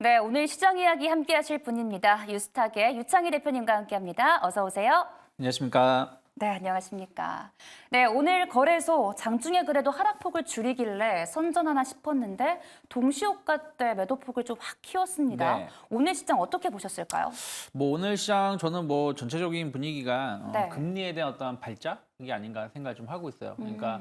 네, 오늘 시장 이야기 함께 하실 분입니다. 유스탁의 유창희 대표님과 함께합니다. 어서 오세요. 안녕하십니까. 네, 안녕하십니까. 네, 오늘 거래소 장중에 그래도 하락폭을 줄이길래 선전하나 싶었는데 동시호가 때 매도폭을 좀 확 키웠습니다. 네. 오늘 시장 어떻게 보셨을까요? 뭐 오늘 시장 저는 뭐 전체적인 분위기가 네. 금리에 대한 어떤 발작이 아닌가 생각을 좀 하고 있어요. 그러니까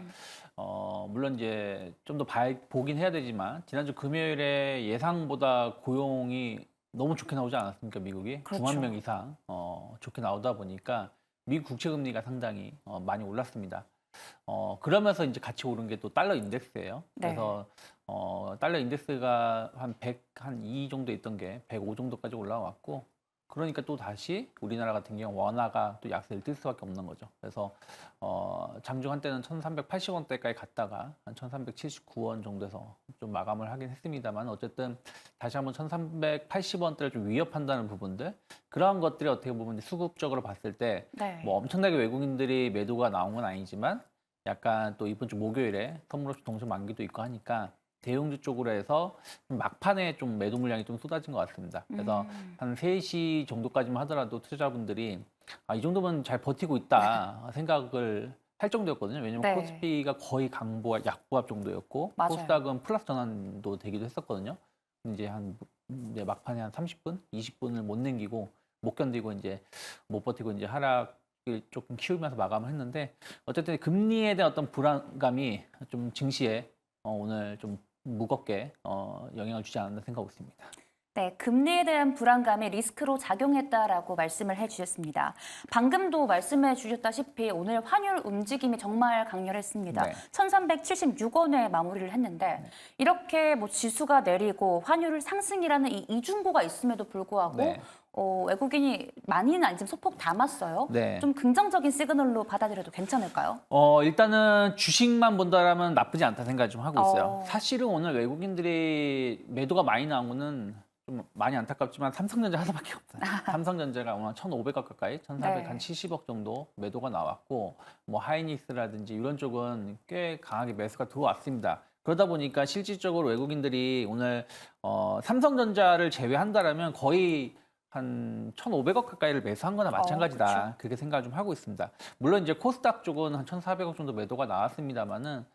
물론 이제 좀 더 보긴 해야 되지만 지난주 금요일에 예상보다 고용이 너무 좋게 나오지 않았습니까, 미국이? 그렇죠. 9만 명 이상 좋게 나오다 보니까 미국 국채 금리가 상당히 많이 올랐습니다. 그러면서 이제 같이 오른 게 또 달러 인덱스예요. 네. 그래서 달러 인덱스가 한 100, 한 2 정도 있던 게 105 정도까지 올라왔고, 그러니까 또 다시 우리나라 같은 경우 원화가 또 약세를 뜰 수밖에 없는 거죠. 그래서 장중 한때는 1,380원대까지 갔다가 한 1,379원 정도에서 좀 마감을 하긴 했습니다만, 어쨌든 다시 한번 1,380원대를 좀 위협한다는 부분들, 그러한 것들이 어떻게 보면 수급적으로 봤을 때 네. 뭐 엄청나게 외국인들이 매도가 나온 건 아니지만 약간 또 이번 주 목요일에 선물 없이 동시 만기도 있고 하니까 대형주 쪽으로 해서 막판에 좀 매도 물량이 좀 쏟아진 것 같습니다. 그래서 한 3시 정도까지만 하더라도 투자자분들이 이 정도면 잘 버티고 있다 생각을 할 정도였거든요. 왜냐면 네. 코스피가 거의 강보합, 약보합 정도였고 맞아요. 코스닥은 플러스 전환도 되기도 했었거든요. 이제 이제 막판에 한 30분, 20분을 못 남기고 못 견디고 이제 못 버티고 이제 하락을 조금 키우면서 마감을 했는데, 어쨌든 금리에 대한 어떤 불안감이 좀 증시에 오늘 좀 무겁게 영향을 주지 않았나 생각하고 있습니다. 네, 금리에 대한 불안감이 리스크로 작용했다라고 말씀을 해주셨습니다. 방금도 말씀해 주셨다시피 오늘 환율 움직임이 정말 강렬했습니다. 네. 1,376원에 마무리를 했는데 이렇게 뭐 지수가 내리고 환율 상승이라는 이 이중고가 있음에도 불구하고 네. 외국인이 많이는 아니지만 소폭 담았어요. 네. 좀 긍정적인 시그널로 받아들여도 괜찮을까요? 일단은 주식만 본다라면 나쁘지 않다 생각을 좀 하고 있어요. 어. 사실은 오늘 외국인들이 매도가 많이 나온 거는 좀 많이 안타깝지만 삼성전자 하나밖에 없어요. 삼성전자가 오늘 1,500억 가까이, 1,470억 정도 매도가 나왔고, 뭐 하이닉스라든지 이런 쪽은 꽤 강하게 매수가 들어왔습니다. 그러다 보니까 실질적으로 외국인들이 오늘 삼성전자를 제외한다라면 거의 한 1,500억 가까이를 매수한 거나 마찬가지다. 그렇죠. 그렇게 생각을 좀 하고 있습니다. 물론 이제 코스닥 쪽은 한 1,400억 정도 매도가 나왔습니다만은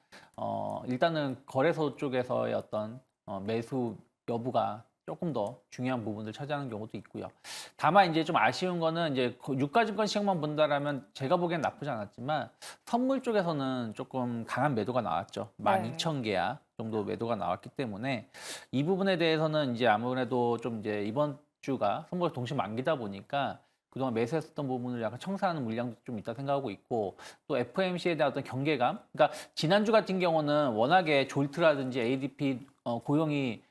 일단은 거래소 쪽에서의 어떤 매수 여부가 조금 더 중요한 부분을 차지하는 경우도 있고요. 다만 이제 좀 아쉬운 거는 이제 유가증권 시장만 본다라면 제가 보기엔 나쁘지 않았지만 선물 쪽에서는 조금 강한 매도가 나왔죠. 네. 12,000개야 정도 매도가 나왔기 때문에 이 부분에 대해서는 이제 아무래도 좀 이제 이번 주가 선물 동시 만기다 보니까 그동안 매수했었던 부분을 약간 청산하는 물량도 좀 있다 생각하고 있고, 또 FOMC에 대한 어떤 경계감, 그러니까 지난주 같은 경우는 워낙에 졸트라든지 ADP 고용이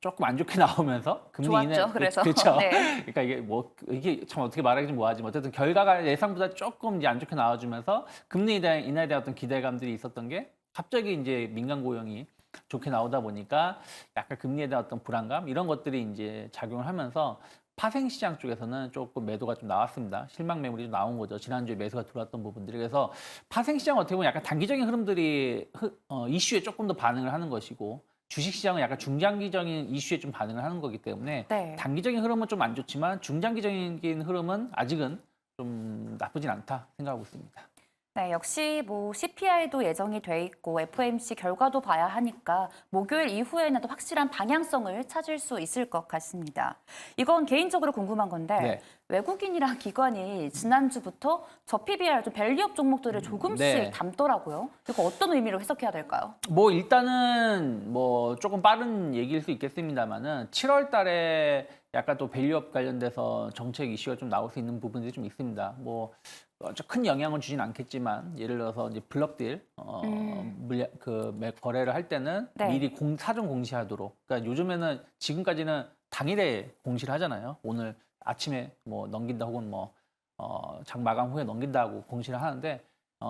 조금 안 좋게 나오면서 금리 좋았죠, 그래서. 그렇죠. 네. 그러니까 이게 참 어떻게 말하기 좀 뭐하지만 어쨌든 결과가 예상보다 조금 이제 안 좋게 나와주면서 금리 인하에 대한 어떤 기대감들이 있었던 게 갑자기 이제 민간 고용이 좋게 나오다 보니까 약간 금리에 대한 어떤 불안감 이런 것들이 이제 작용을 하면서 파생시장 쪽에서는 조금 매도가 좀 나왔습니다. 실망 매물이 좀 나온 거죠. 지난주에 매수가 들어왔던 부분들이. 그래서 파생시장은 어떻게 보면 약간 단기적인 흐름들이 이슈에 조금 더 반응을 하는 것이고, 주식시장은 약간 중장기적인 이슈에 좀 반응을 하는 거기 때문에 네. 단기적인 흐름은 좀 안 좋지만 중장기적인 흐름은 아직은 좀 나쁘진 않다 생각하고 있습니다. 네, 역시 뭐 CPI도 예정이 돼 있고 FOMC 결과도 봐야 하니까 목요일 이후에는 또 확실한 방향성을 찾을 수 있을 것 같습니다. 이건 개인적으로 궁금한 건데 네. 외국인이랑 기관이 지난주부터 저 PBR, 좀 밸류업 종목들을 조금씩 네. 담더라고요. 이거 어떤 의미로 해석해야 될까요? 뭐 일단은 뭐 조금 빠른 얘기일 수 있겠습니다만은 7월 달에 약간 또 밸류업 관련돼서 정책 이슈가 좀 나올 수 있는 부분들이 좀 있습니다. 뭐 큰 영향은 주진 않겠지만, 예를 들어서 이제 블럭딜 거래를 할 때는 네. 미리 사전 공시하도록. 그러니까 요즘에는 지금까지는 당일에 공시를 하잖아요. 오늘 아침에 뭐 넘긴다 혹은 뭐 장 마감 후에 넘긴다고 공시를 하는데,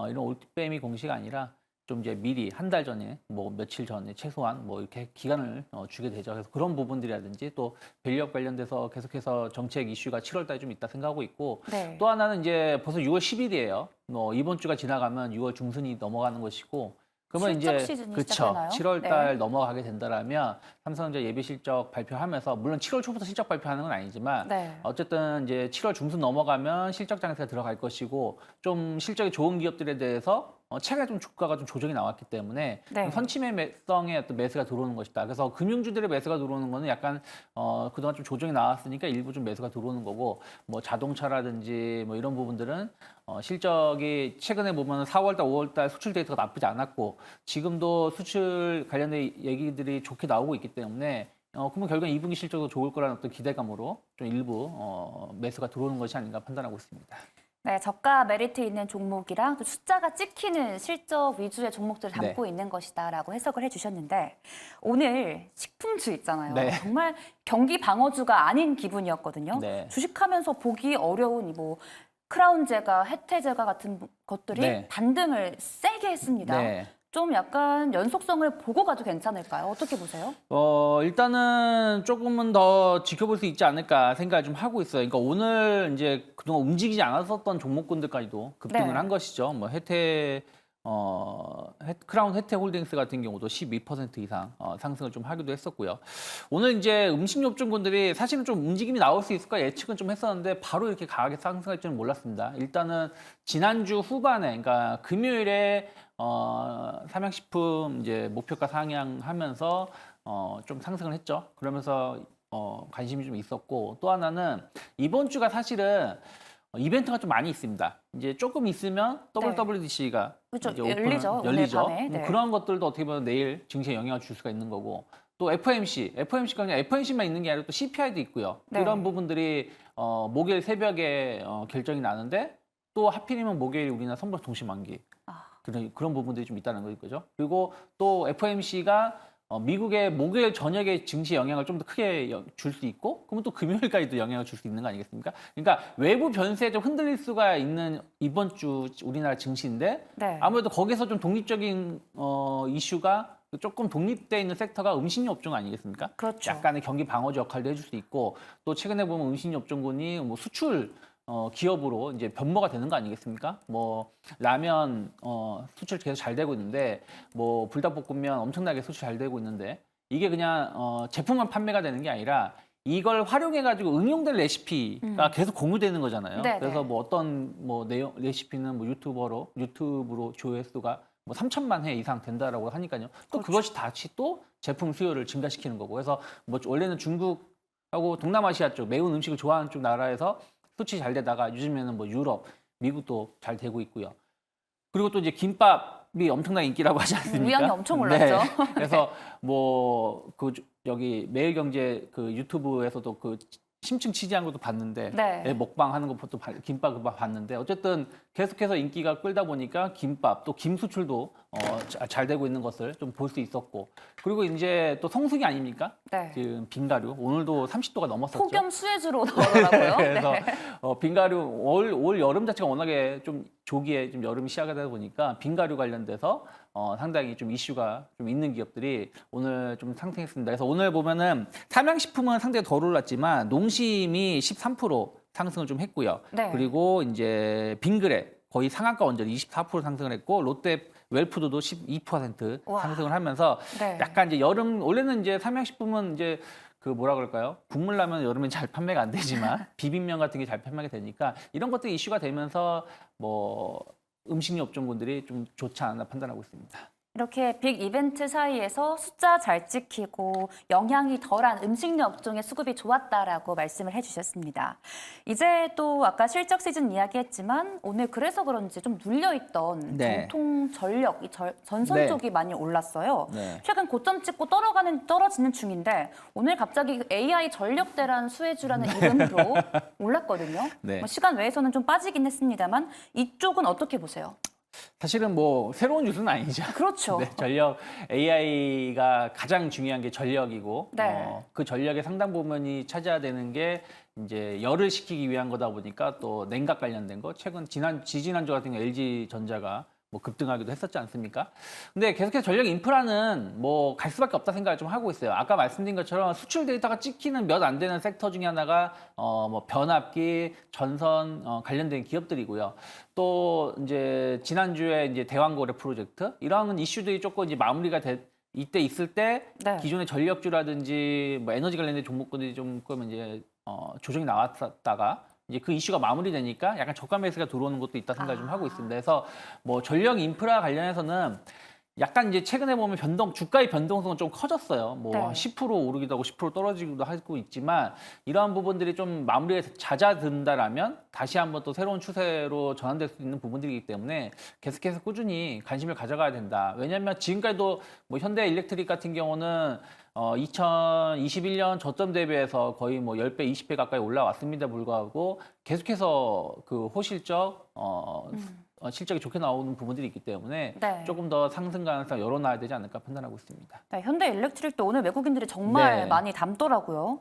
이런 올빼미 공시가 아니라 좀 이제 미리 한 달 전에 뭐 며칠 전에 최소한 뭐 이렇게 기간을 주게 되죠. 그래서 그런 부분들이라든지 또 밸류업 관련돼서 계속해서 정책 이슈가 7월 달에 좀 있다 생각하고 있고, 네. 또 하나는 이제 벌써 6월 10일이에요. 뭐 이번 주가 지나가면 6월 중순이 넘어가는 것이고, 그러면 실적 이제 시즌이 그쵸. 시작되나요? 7월 네. 달 넘어가게 된다라면 삼성전자 예비 실적 발표하면서 물론 7월 초부터 실적 발표하는 건 아니지만 네. 어쨌든 이제 7월 중순 넘어가면 실적 장세가 들어갈 것이고 좀 실적이 좋은 기업들에 대해서 최근에 좀 주가가 좀 조정이 나왔기 때문에 네. 선침매성의 어떤 매수가 들어오는 것이다. 그래서 금융주들의 매수가 들어오는 거는 약간 그동안 좀 조정이 나왔으니까 일부 좀 매수가 들어오는 거고 뭐 자동차라든지 뭐 이런 부분들은 실적이 최근에 보면 4월 달, 5월 달 수출 데이터가 나쁘지 않았고 지금도 수출 관련된 얘기들이 좋게 나오고 있기 때문에 그러면 결국엔 2분기 실적도 좋을 거라는 어떤 기대감으로 좀 일부 매수가 들어오는 것이 아닌가 판단하고 있습니다. 네, 저가 메리트 있는 종목이랑 또 숫자가 찍히는 실적 위주의 종목들을 담고 네. 있는 것이다라고 해석을 해주셨는데 오늘 식품주 있잖아요. 네. 정말 경기 방어주가 아닌 기분이었거든요. 네. 주식하면서 보기 어려운 뭐 크라운제가, 혜태제가 같은 것들이 네. 반등을 세게 했습니다. 네. 좀 약간 연속성을 보고 가도 괜찮을까요? 어떻게 보세요? 일단은 조금은 더 지켜볼 수 있지 않을까 생각을 좀 하고 있어요. 그러니까 오늘 이제 그동안 움직이지 않았었던 종목군들까지도 급등을 네. 한 것이죠. 뭐 크라운 혜태홀딩스 같은 경우도 12% 이상 상승을 좀 하기도 했었고요. 오늘 이제 음식료업종군들이 사실은 좀 움직임이 나올 수 있을까 예측은 좀 했었는데 바로 이렇게 강하게 상승할 줄은 몰랐습니다. 일단은 지난주 후반에, 그러니까 금요일에 삼양식품 이제 목표가 상향하면서 좀 상승을 했죠. 그러면서 관심이 좀 있었고 또 하나는 이번 주가 사실은 이벤트가 좀 많이 있습니다. 이제 조금 있으면 WWDC가 그렇죠. 이제 열리죠. 오늘 열리죠. 밤에. 뭐 네. 그런 것들도 어떻게 보면 내일 증시에 영향을 줄 수가 있는 거고 또 FOMC가 그냥 FOMC만 있는 게 아니라 또 CPI도 있고요. 네. 그런 부분들이 목요일 새벽에 결정이 나는데 또 하필이면 목요일 우리나라 선박 동시 만기. 그런 부분들이 좀 있다는 거죠. 그리고 또 FOMC가 미국의 목요일 저녁에 증시에 영향을 좀 더 크게 줄 수 있고, 그러면 또 금요일까지도 영향을 줄 수 있는 거 아니겠습니까? 그러니까 외부 변수에 좀 흔들릴 수가 있는 이번 주 우리나라 증시인데, 네. 아무래도 거기서 좀 독립적인 이슈가 조금 독립돼 있는 섹터가 음식료 업종 아니겠습니까? 그렇죠. 약간의 경기 방어주 역할도 해줄 수 있고, 또 최근에 보면 음식료 업종군이 뭐 수출 기업으로 이제 변모가 되는 거 아니겠습니까? 뭐 라면 수출 계속 잘 되고 있는데 뭐 불닭볶음면 엄청나게 수출 잘 되고 있는데 이게 그냥 제품만 판매가 되는 게 아니라 이걸 활용해 가지고 응용된 레시피가 계속 공유되는 거잖아요. 네네. 그래서 뭐 어떤 뭐 내용 레시피는 뭐 유튜브로 조회수가 뭐 3천만 회 이상 된다라고 하니까요. 또 그것이 다시 또 제품 수요를 증가시키는 거고. 그래서 뭐 원래는 중국하고 동남아시아 쪽 매운 음식을 좋아하는 쪽 나라에서 수출이 잘 되다가 요즘에는 뭐 유럽, 미국도 잘 되고 있고요. 그리고 또 이제 김밥이 엄청나게 인기라고 하지 않습니까? 위양이 엄청 올랐죠. 그래서 뭐 그 여기 매일경제 그 유튜브에서도 그 심층 취재한 것도 봤는데 네. 먹방 하는 것도 김밥 그거 봤는데 어쨌든 계속해서 인기가 끌다 보니까 김밥 또 김 수출도 잘 되고 있는 것을 좀 볼 수 있었고 그리고 이제 또 성수기 아닙니까? 네. 지금 빙가류 오늘도 30도가 넘었었죠. 폭염 수혜주로 나오더라고요. 그래서 네. 빙가류 올 여름 자체가 워낙에 좀 조기에 좀 여름이 시작하다 보니까 빙가류 관련돼서 상당히 좀 이슈가 좀 있는 기업들이 오늘 좀 상승했습니다. 그래서 오늘 보면은 삼양식품은 상당히 덜 올랐지만 농심이 13% 상승을 좀 했고요. 네. 그리고 이제 빙그레 거의 상한가 원전이 24% 상승을 했고 롯데 웰푸드도 12% 와. 상승을 하면서 네. 약간 이제 여름 원래는 이제 삼양식품은 이제 그 뭐라 그럴까요? 국물 라면 여름엔 잘 판매가 안 되지만 비빔면 같은 게 잘 판매가 되니까 이런 것들이 이슈가 되면서 뭐 음식료 업종군들이 좀 좋지 않나 판단하고 있습니다. 이렇게 빅 이벤트 사이에서 숫자 잘 찍히고 영향이 덜한 음식료 업종의 수급이 좋았다라고 말씀을 해주셨습니다. 이제 또 아까 실적 시즌 이야기했지만 오늘 그래서 그런지 좀 눌려있던 네. 정통 전력, 전선 네. 쪽이 많이 올랐어요. 네. 최근 고점 찍고 떨어지는 중인데 오늘 갑자기 AI 전력 대란 수혜주라는 이름으로 올랐거든요. 네. 뭐 시간 외에서는 좀 빠지긴 했습니다만 이쪽은 어떻게 보세요? 사실은 뭐 새로운 뉴스는 아니죠. 그렇죠. 네, 전력 AI가 가장 중요한 게 전력이고 네. 그 전력의 상당 부분이 차지해야 되는 게 이제 열을 식히기 위한 거다 보니까 또 냉각 관련된 거 최근 지난주 같은 경우 LG 전자가 뭐 급등하기도 했었지 않습니까? 근데 계속해서 전력 인프라는 뭐 갈 수밖에 없다 생각을 좀 하고 있어요. 아까 말씀드린 것처럼 수출 데이터가 찍히는 몇 안 되는 섹터 중에 하나가 뭐 변압기, 전선 관련된 기업들이고요. 또 이제 지난주에 이제 대왕거래 프로젝트 이런 이슈들이 조금 이제 마무리가 이때 있을 때 네. 기존의 전력주라든지 뭐 에너지 관련된 종목군들이 조금 이제 조정이 나왔다가 이제 그 이슈가 마무리되니까 약간 저가 매수가 들어오는 것도 있다 생각을 좀 하고 있습니다. 그래서 뭐 전력 인프라 관련해서는 약간 이제 최근에 보면 주가의 변동성은 좀 커졌어요. 뭐 네. 10% 오르기도 하고 10% 떨어지기도 하고 있지만 이러한 부분들이 좀 마무리가 잦아든다라면 다시 한번 또 새로운 추세로 전환될 수 있는 부분들이기 때문에 계속해서 꾸준히 관심을 가져가야 된다. 왜냐하면 지금까지도 뭐 현대일렉트릭 같은 경우는 2021년 저점 대비해서 거의 뭐 10배, 20배 가까이 올라왔습니다. 불구하고 계속해서 그 호실적 실적이 좋게 나오는 부분들이 있기 때문에 네. 조금 더 상승 가능성 열어놔야 되지 않을까 판단하고 있습니다. 네, 현대일렉트릭도 오늘 외국인들이 정말 네. 많이 담더라고요.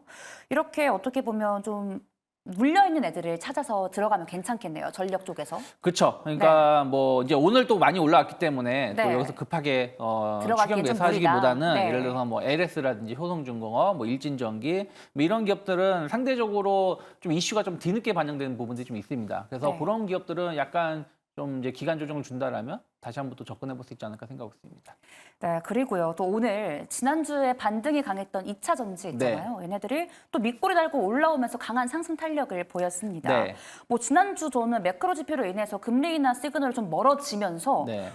이렇게 어떻게 보면 좀 물려있는 애들을 찾아서 들어가면 괜찮겠네요. 전력 쪽에서. 그렇죠. 그러니까 뭐 이제 오늘 또 많이 올라왔기 때문에 네. 또 여기서 급하게 들어가기엔 추격 좀 매수하시기보다는 무리다. 네. 예를 들어서 뭐 LS라든지 효성중공업, 뭐 일진전기 뭐 이런 기업들은 상대적으로 좀 이슈가 좀 뒤늦게 반영되는 부분들이 좀 있습니다. 그래서 네. 그런 기업들은 약간 좀 이제 기간 조정을 준다라면 다시 한번 또 접근해 볼 수 있지 않을까 생각하고 있습니다. 네, 그리고요. 또 오늘 지난주에 반등이 강했던 2차 전지 있잖아요. 얘네들이 또 밑꼬리 달고 올라오면서 강한 상승 탄력을 보였습니다. 네. 뭐 지난주 저는 매크로 지표로 인해서 금리 인하 시그널이 좀 멀어지면서 네.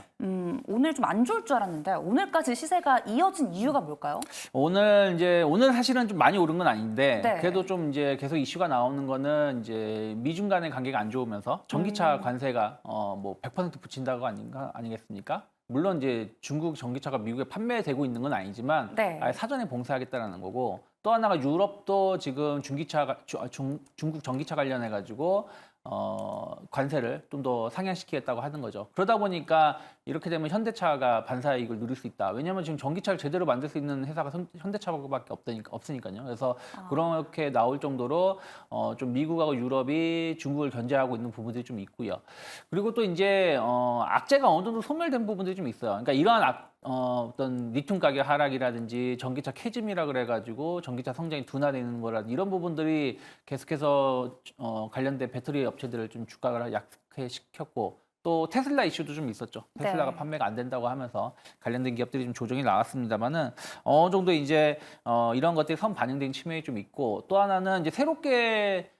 오늘 좀 안 좋을 줄 알았는데 오늘까지 시세가 이어진 이유가 뭘까요? 오늘 사실은 좀 많이 오른 건 아닌데 네. 그래도 좀 이제 계속 이슈가 나오는 거는 이제 미중 간의 관계가 안 좋으면서 전기차 관세가 뭐 100% 붙인다고 아니겠습니까? 물론 이제 중국 전기차가 미국에 판매되고 있는 건 아니지만 네. 아예 사전에 봉쇄하겠다라는 거고 또 하나가 유럽도 지금 중국 전기차 관련해 가지고 관세를 좀 더 상향시키겠다고 하는 거죠. 그러다 보니까 이렇게 되면 현대차가 반사이익을 누릴 수 있다. 왜냐하면 지금 전기차를 제대로 만들 수 있는 회사가 현대차밖에 없으니까요. 그래서 그렇게 나올 정도로 좀 미국하고 유럽이 중국을 견제하고 있는 부분들이 좀 있고요. 그리고 또 이제 악재가 어느 정도 소멸된 부분들이 좀 있어요. 그러니까 이러한 어떤 리튬 가격 하락이라든지 전기차 캐즘이라 그래가지고 전기차 성장이 둔화되는 거라든지 이런 부분들이 계속해서 관련된 배터리 업체들을 좀 주가를 약화시켰고 또 테슬라 이슈도 좀 있었죠. 테슬라가 네. 판매가 안 된다고 하면서 관련된 기업들이 좀 조정이 나왔습니다만은 어느 정도 이제 이런 것들이 선 반영된 측면이 좀 있고 또 하나는 이제 새롭게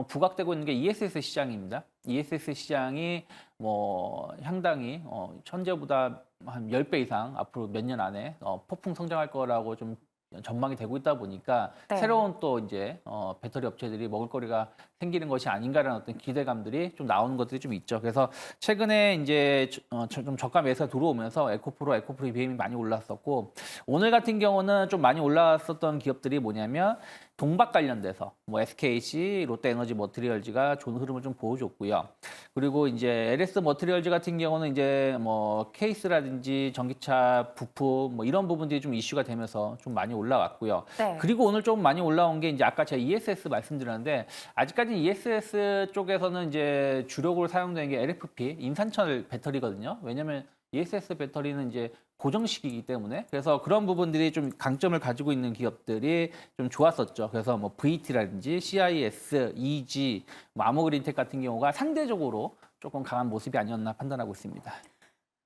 부각되고 있는 게 ESS 시장입니다. ESS 시장이 뭐 상당히 현재보다 한 10배 이상 앞으로 몇 년 안에 폭풍 성장할 거라고 좀 전망이 되고 있다 보니까 네. 새로운 또 이제 배터리 업체들이 먹을거리가 생기는 것이 아닌가라는 어떤 기대감들이 좀 나오는 것들이 좀 있죠. 그래서 최근에 이제 좀 저가 매수가 들어오면서 에코프로 EBM이 많이 올랐었고 오늘 같은 경우는 좀 많이 올랐었던 기업들이 뭐냐면 동박 관련돼서 뭐 SKC, 롯데에너지 머티리얼즈가 좋은 흐름을 좀 보여줬고요. 그리고 이제 LS 머티리얼즈 같은 경우는 이제 뭐 케이스라든지 전기차 부품 뭐 이런 부분들이 좀 이슈가 되면서 좀 많이 올라왔고요. 네. 그리고 오늘 좀 많이 올라온 게 이제 아까 제가 ESS 말씀드렸는데 아직까지 ESS 쪽에서는 이제 주력으로 사용되는 게 LFP 인산철 배터리거든요. 왜냐면 ESS 배터리는 이제 고정식이기 때문에 그래서 그런 부분들이 좀 강점을 가지고 있는 기업들이 좀 좋았었죠. 그래서 뭐 VT라든지 CIS, EG, 뭐 아모그린텍 같은 경우가 상대적으로 조금 강한 모습이 아니었나 판단하고 있습니다.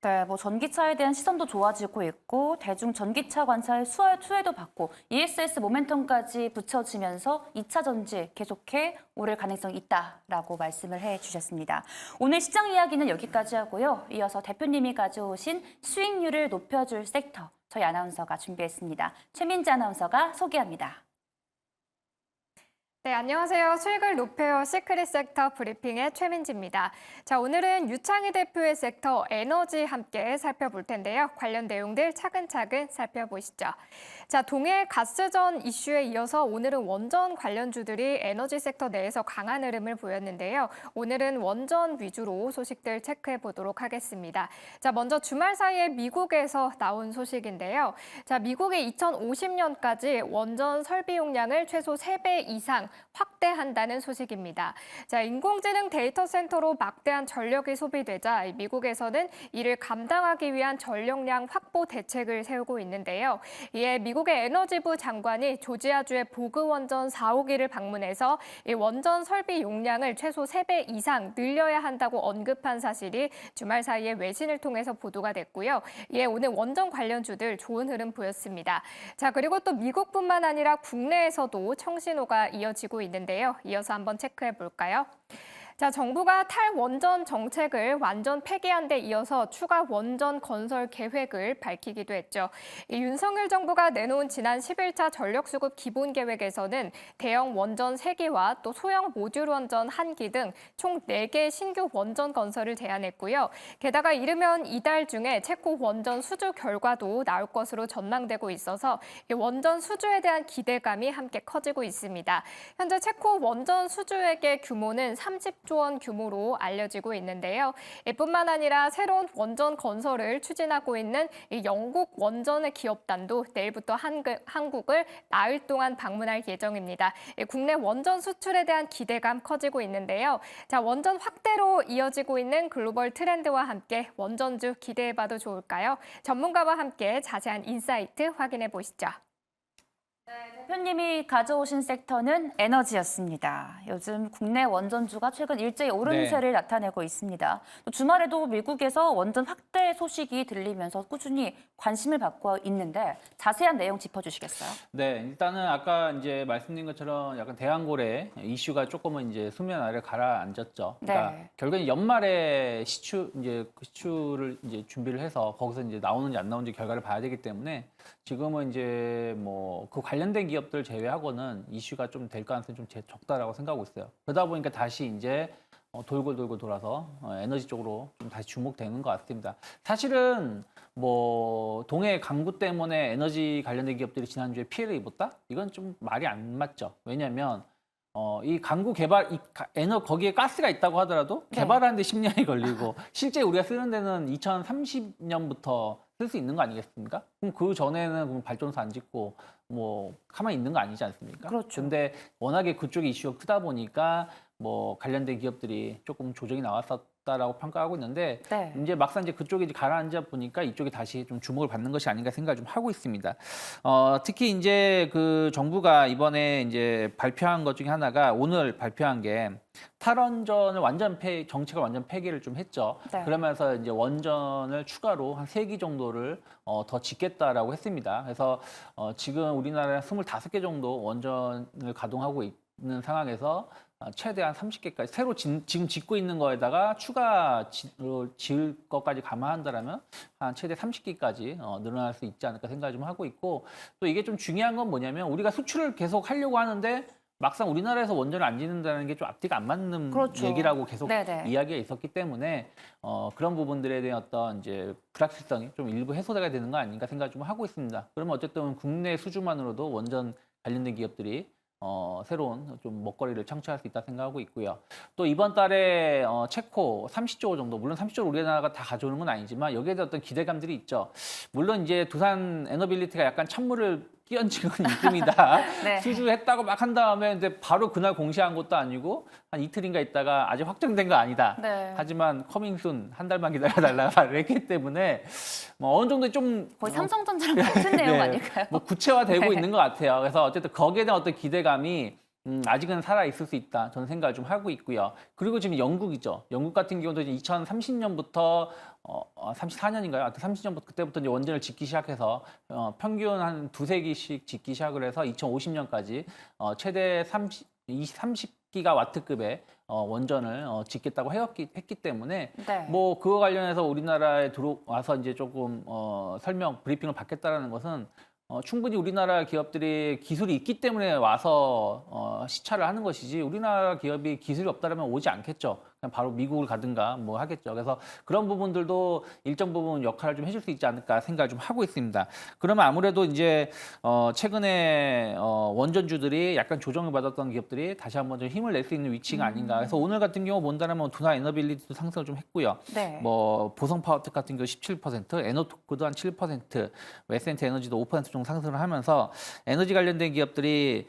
네, 뭐 전기차에 대한 시선도 좋아지고 있고 대중 전기차 관사의 수혜도 받고 ESS 모멘텀까지 붙여지면서 2차 전지 계속해 오를 가능성이 있다라고 말씀을 해주셨습니다. 오늘 시장 이야기는 여기까지 하고요. 이어서 대표님이 가져오신 수익률을 높여줄 섹터 저희 아나운서가 준비했습니다. 최민지 아나운서가 소개합니다. 네, 안녕하세요. 수익을 높여요 시크릿 섹터 브리핑의 최민지입니다. 자, 오늘은 유창희 대표의 섹터 에너지 함께 살펴볼 텐데요. 관련 내용들 차근차근 살펴보시죠. 자, 동해 가스전 이슈에 이어서 오늘은 원전 관련주들이 에너지 섹터 내에서 강한 흐름을 보였는데요. 오늘은 원전 위주로 소식들 체크해 보도록 하겠습니다. 자, 먼저 주말 사이에 미국에서 나온 소식인데요. 자, 미국이 2050년까지 원전 설비 용량을 최소 3배 이상 확대한다는 소식입니다. 자, 인공지능 데이터 센터로 막대한 전력이 소비되자 미국에서는 이를 감당하기 위한 전력량 확보 대책을 세우고 있는데요. 이에 미국의 에너지부 장관이 조지아주의 보그 원전 4호기를 방문해서 이 원전 설비 용량을 최소 3배 이상 늘려야 한다고 언급한 사실이 주말 사이에 외신을 통해서 보도가 됐고요. 이에 오늘 원전 관련주들 좋은 흐름 보였습니다. 자, 그리고 또 미국뿐만 아니라 국내에서도 청신호가 이어지고 있는데요. 이어서 한번 체크해 볼까요? 자, 정부가 탈원전 정책을 완전 폐기한 데 이어서 추가 원전 건설 계획을 밝히기도 했죠. 이 윤석열 정부가 내놓은 지난 11차 전력수급 기본계획에서는 대형 원전 3기와 또 소형 모듈 원전 1기 등 총 4개 신규 원전 건설을 제안했고요. 게다가 이르면 이달 중에 체코 원전 수주 결과도 나올 것으로 전망되고 있어서 이 원전 수주에 대한 기대감이 함께 커지고 있습니다. 현재 체코 원전 수주액의 규모는 30조 원 규모로 알려지고 있는데요. 이뿐만 아니라 새로운 원전 건설을 추진하고 있는 이 영국 원전의 기업단도 내일부터 한국을 나흘 동안 방문할 예정입니다. 국내 원전 수출에 대한 기대감 커지고 있는데요. 자, 원전 확대로 이어지고 있는 글로벌 트렌드와 함께 원전주 기대해봐도 좋을까요? 전문가와 함께 자세한 인사이트 확인해 보시죠. 대표님이 가져오신 섹터는 에너지였습니다. 요즘 국내 원전주가 최근 일제히 오름세를 나타내고 있습니다. 또 주말에도 미국에서 원전 확대 소식이 들리면서 꾸준히 관심을 받고 있는데 자세한 내용 짚어주시겠어요? 네, 일단은 아까 이제 말씀드린 것처럼 약간 대한고래 이슈가 조금은 이제 수면 아래 가라앉았죠. 그러니까 네. 결국엔 연말에 시추를 이제 준비를 해서 거기서 이제 나오는지 안 나오는지 결과를 봐야 되기 때문에 지금은 이제 뭐 그 관련된 기업들 제외하고는 이슈가 좀 될 가능성이 좀 적다라고 생각하고 있어요. 그러다 보니까 다시 이제 돌고 돌아서 에너지 쪽으로 좀 다시 주목되는 것 같습니다. 사실은 뭐 동해 강구 때문에 에너지 관련된 기업들이 지난주에 피해를 입었다? 이건 좀 말이 안 맞죠. 왜냐하면 이 강구 개발, 거기에 가스가 있다고 하더라도 네. 개발하는데 10년이 걸리고 실제 우리가 쓰는 데는 2030년부터 쓸 수 있는 거 아니겠습니까? 그럼 그 전에는 그럼 발전소 안 짓고 뭐 가만히 있는 거 아니지 않습니까? 그렇죠. 근데 워낙에 그쪽이 이슈가 크다 보니까 뭐 관련된 기업들이 조금 조정이 나왔었다라고 평가하고 있는데 네. 이제 막상 이제 그쪽이 이제 가라앉아 보니까 이쪽이 다시 좀 주목을 받는 것이 아닌가 생각을 좀 하고 있습니다. 특히 이제 그 정부가 이번에 이제 발표한 것 중에 하나가 오늘 발표한 게 탈원전을 정책을 완전 폐기를 좀 했죠. 네. 그러면서 이제 원전을 추가로 한 3기 정도를 더 짓겠다라고 했습니다. 그래서 지금 우리나라에 25개 정도 원전을 가동하고 있는 상황에서 최대한 30개까지 새로 지금 짓고 있는 거에다가 추가 지을 것까지 감안한다면 한 최대 30기까지 늘어날 수 있지 않을까 생각을 좀 하고 있고 또 이게 좀 중요한 건 뭐냐면 우리가 수출을 계속 하려고 하는데 막상 우리나라에서 원전을 안 짓는다는 게 좀 앞뒤가 안 맞는 그렇죠. 얘기라고 계속 네네. 이야기가 있었기 때문에 그런 부분들에 대한 어떤 이제 불확실성이 좀 일부 해소가 되는 거 아닌가 생각을 좀 하고 있습니다. 그러면 어쨌든 국내 수주만으로도 원전 관련된 기업들이 새로운 좀 먹거리를 창출할 수 있다 생각하고 있고요. 또 이번 달에 체코 30조 정도, 물론 30조를 우리나라가 다 가져오는 건 아니지만 여기에 대한 어떤 기대감들이 있죠. 물론 이제 두산 에너빌리티가 약간 찬물을 끼얹은 느낌이다. 네. 수주했다고 막 한 다음에 이제 바로 그날 공시한 것도 아니고 한 이틀인가 있다가 아직 확정된 거 아니다. 네. 하지만 커밍순 한 달만 기다려달라 말을 했기 때문에 뭐 어느 정도 좀 거의 삼성전자랑 같은 내용 네. 아닐까요? 뭐 구체화되고 네. 있는 것 같아요. 그래서 어쨌든 거기에 대한 어떤 기대감이 아직은 살아 있을 수 있다. 저는 생각을 좀 하고 있고요. 그리고 지금 영국이죠. 영국 같은 경우도 2030년부터 34년인가요? 하여튼 30년부터 그때부터 이제 원전을 짓기 시작해서 평균 한 2~3기씩 짓기 시작을 해서 2050년까지 최대 30기가와트급의 원전을 짓겠다고 했기 때문에 네. 뭐 그거 관련해서 우리나라에 들어와서 이제 조금 브리핑을 받겠다라는 것은 충분히 우리나라 기업들이 기술이 있기 때문에 와서 시찰을 하는 것이지 우리나라 기업이 기술이 없다면 오지 않겠죠. 그냥 바로 미국을 가든가 뭐 하겠죠. 그래서 그런 부분들도 일정 부분 역할을 좀 해줄 수 있지 않을까 생각을 좀 하고 있습니다. 그러면 아무래도 이제 최근에 원전주들이 약간 조정을 받았던 기업들이 다시 한번 좀 힘을 낼 수 있는 위치가 아닌가. 그래서 오늘 같은 경우 본다면 두나 에너빌리티도 상승을 좀 했고요. 네. 뭐 보성파워텍 같은 경우 17%, 에너토크도 한 7%, 웨센트 에너지도 5% 정도 상승을 하면서 에너지 관련된 기업들이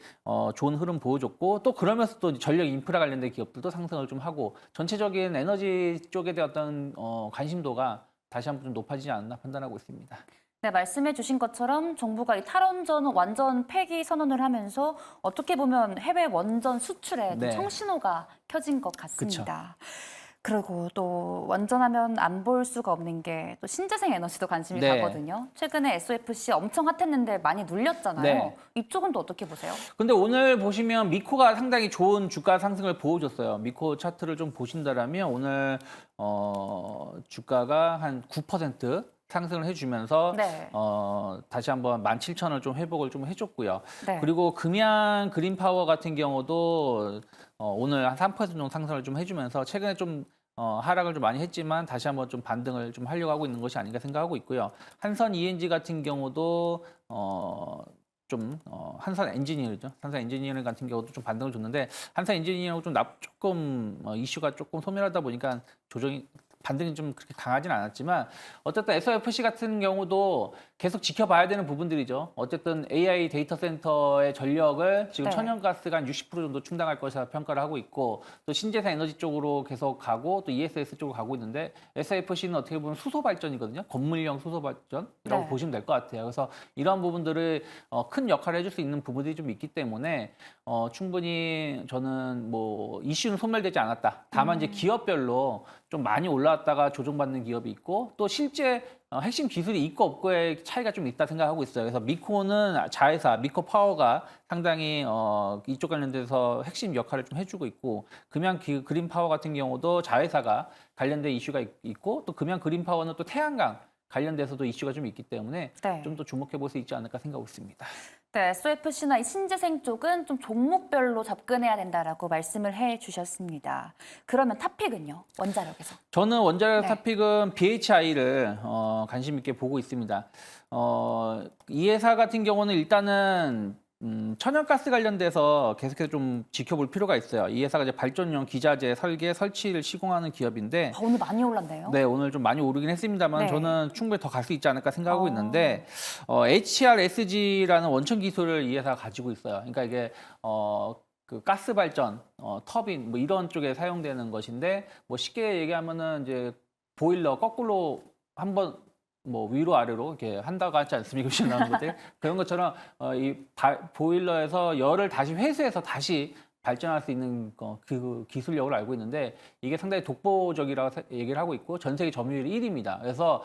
좋은 흐름 보여줬고 또 그러면서 또 전력 인프라 관련된 기업들도 상승을 좀 하고 전체적인 에너지 쪽에 대한 어떤 관심도가 다시 한번 좀 높아지지 않았나 판단하고 있습니다. 네, 말씀해 주신 것처럼 정부가 이 탈원전 완전 폐기 선언을 하면서 어떻게 보면 해외 원전 수출에 또 네. 청신호가 켜진 것 같습니다. 그리고 또 원전하면 안 볼 수가 없는 게 또 신재생 에너지도 관심이 네. 가거든요. 최근에 SOFC 엄청 핫했는데 많이 눌렸잖아요. 네. 이쪽은 또 어떻게 보세요? 근데 오늘 보시면 미코가 상당히 좋은 주가 상승을 보여줬어요. 미코 차트를 좀 보신다라면 오늘 주가가 한 9% 상승을 해주면서 네. 다시 한번 17,000을 좀 회복을 좀 해줬고요. 네. 그리고 금양 그린파워 같은 경우도 오늘 한 3% 정도 상승을 좀 해주면서 최근에 좀 하락을 좀 많이 했지만 다시 한번 좀 반등을 좀 하려고 하고 있는 것이 아닌가 생각하고 있고요. 한선 ENG 같은 경우도 한산 엔지니어죠. 한산 엔지니어링 같은 경우도 좀 반등을 줬는데 한산 엔지니어링 좀 조금 이슈가 조금 소멸하다 보니까 반등이 좀 그렇게 강하진 않았지만 어쨌든 SOFC 같은 경우도 계속 지켜봐야 되는 부분들이죠. 어쨌든 AI 데이터 센터의 전력을 지금 네. 천연가스가 한 60% 정도 충당할 것이라 평가를 하고 있고 또 신재생 에너지 쪽으로 계속 가고 또 ESS 쪽으로 가고 있는데 SOFC는 어떻게 보면 수소 발전이거든요. 건물형 수소 발전이라고 네. 보시면 될 것 같아요. 그래서 이런 부분들을 큰 역할을 해줄 수 있는 부분들이 좀 있기 때문에 충분히 저는 뭐 이슈는 소멸되지 않았다. 다만 이제 기업별로 좀 많이 올라왔다가 조정받는 기업이 있고 또 실제 핵심 기술이 있고 없고의 차이가 좀 있다 생각하고 있어요. 그래서 미코는 자회사, 미코 파워가 상당히 이쪽 관련돼서 핵심 역할을 좀 해주고 있고 금양 그린 파워 같은 경우도 자회사가 관련된 이슈가 있고 또 금양 그린 파워는 또 태양광 관련돼서도 이슈가 좀 있기 때문에 네. 좀 더 주목해 볼 수 있지 않을까 생각하고 있습니다. 네, SOFC나 이 신재생 쪽은 좀 종목별로 접근해야 된다라고 말씀을 해 주셨습니다. 그러면 탑픽은요? 원자력에서. 저는 원자력 네. 탑픽은 BHI를 관심 있게 보고 있습니다. 이 회사 같은 경우는 일단은 천연가스 관련돼서 계속해서 좀 지켜볼 필요가 있어요. 이 회사가 이제 발전용 기자재 설계, 설치를 시공하는 기업인데 오늘 많이 올랐네요. 네, 오늘 좀 많이 오르긴 했습니다만 네. 저는 충분히 더 갈 수 있지 않을까 생각하고 어. 있는데 HRSG라는 원천 기술을 이 회사가 가지고 있어요. 그러니까 이게 그 가스 발전, 터빈 뭐 이런 쪽에 사용되는 것인데 뭐 쉽게 얘기하면은 이제 보일러 거꾸로 한번 뭐 위로 아래로 이렇게 한다고 하지 않습니까? 나오는 것들 그런 것처럼 보일러에서 열을 다시 회수해서 다시 발전할 수 있는 그 기술력을 알고 있는데 이게 상당히 독보적이라고 얘기를 하고 있고 전 세계 점유율이 1위입니다. 그래서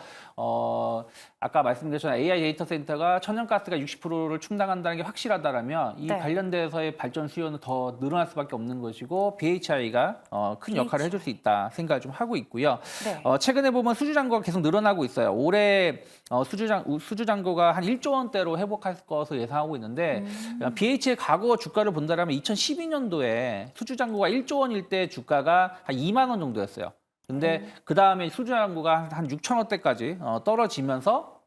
아까 말씀드렸던 AI 데이터 센터가 천연가스가 60%를 충당한다는 게 확실하다라면 이 네. 관련돼서의 발전 수요는 더 늘어날 수밖에 없는 것이고 BHI가 큰 역할을 해줄 수 있다 생각을 좀 하고 있고요. 네. 최근에 보면 수주 잔고가 계속 늘어나고 있어요. 올해 수주 잔고가 한 1조 원대로 회복할 것으로 예상하고 있는데 BH의 과거 주가를 본다면 2012년도에 수주 잔고가 1조 원일 때 주가가 한 2만 원 정도였어요. 근데 그 다음에 수주 잔고가 한 6천 원대까지 떨어지면서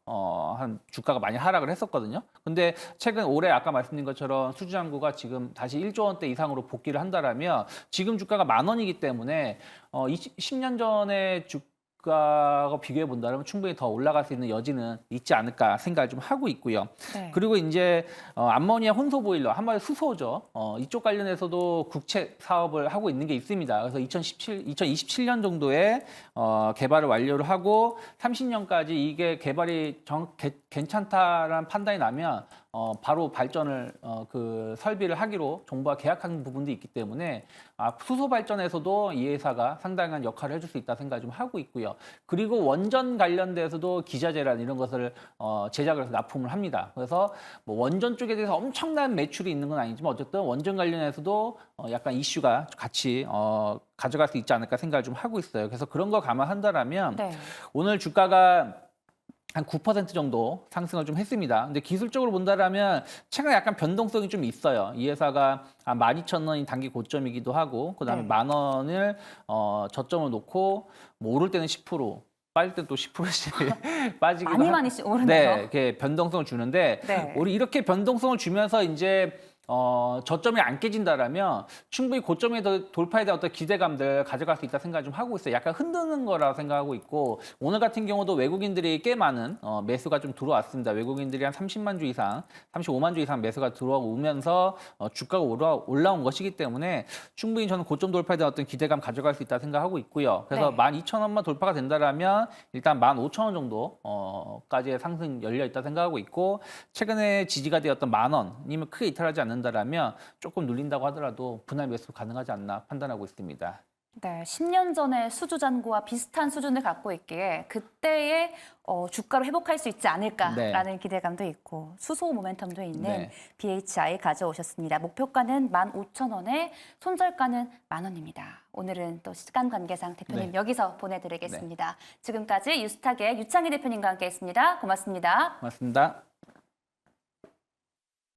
한 주가가 많이 하락을 했었거든요. 근데 최근 올해 아까 말씀드린 것처럼 수주 잔고가 지금 다시 1조 원대 이상으로 복귀를 한다라면 지금 주가가 10,000원이기 때문에 10년 전에 주가가 비교해 본다면 충분히 더 올라갈 수 있는 여지는 있지 않을까 생각을 좀 하고 있고요. 네. 그리고 이제 암모니아 혼소 보일러 한마디로 수소죠. 이쪽 관련해서도 국책 사업을 하고 있는 게 있습니다. 그래서 2027년 정도에 개발을 완료를 하고 30년까지 이게 개발이 괜찮다라는 판단이 나면 바로 발전을 그 설비를 하기로 정부가 계약한 부분도 있기 때문에 수소 발전에서도 이 회사가 상당한 역할을 해줄 수 있다 생각을 좀 하고 있고요. 그리고 원전 관련돼서도 기자재란 이런 것을 제작을 해서 납품을 합니다. 그래서 뭐 원전 쪽에 대해서 엄청난 매출이 있는 건 아니지만 어쨌든 원전 관련해서도 약간 이슈가 같이 가져갈 수 있지 않을까 생각을 좀 하고 있어요. 그래서 그런 거 감안한다라면 네. 오늘 주가가 한 9% 정도 상승을 좀 했습니다. 근데 기술적으로 본다라면 최근에 약간 변동성이 좀 있어요. 이 회사가 한 12,000원이 단기 고점이기도 하고, 그다음에 네. 10,000원을 저점을 놓고 뭐 오를 때는 10%, 빠질 때는 또 10%씩 빠지기도 많이 오르네요. 네, 이렇게 변동성을 주는데 네. 우리 이렇게 변동성을 주면서 이제 저점이 안 깨진다라면 충분히 고점에 더 돌파에 대한 어떤 기대감들 가져갈 수 있다 생각을 좀 하고 있어요. 약간 흔드는 거라고 생각하고 있고, 오늘 같은 경우도 외국인들이 꽤 많은 매수가 좀 들어왔습니다. 외국인들이 한 30만 주 이상, 35만 주 이상 매수가 들어오면서 주가가 올라온 것이기 때문에 충분히 저는 고점 돌파에 대한 어떤 기대감 가져갈 수 있다 생각하고 있고요. 그래서 네. 12,000원만 돌파가 된다라면 일단 15,000원 정도까지의 상승 열려 있다 생각하고 있고, 최근에 지지가 되었던 10,000원이면 크게 이탈하지 않는다라면 조금 눌린다고 하더라도 분할 매수 가능하지 않나 판단하고 있습니다. 네, 10년 전에 수주 잔고와 비슷한 수준을 갖고 있기에 그때의 주가로 회복할 수 있지 않을까라는 기대감도 있고 수소 모멘텀도 있는 네. BHI 가져오셨습니다. 목표가는 15,000원에 손절가는 10,000원입니다. 오늘은 또 시간 관계상 대표님 네. 여기서 보내드리겠습니다. 지금까지 유스탁의 유창희 대표님과 함께했습니다. 고맙습니다. 고맙습니다.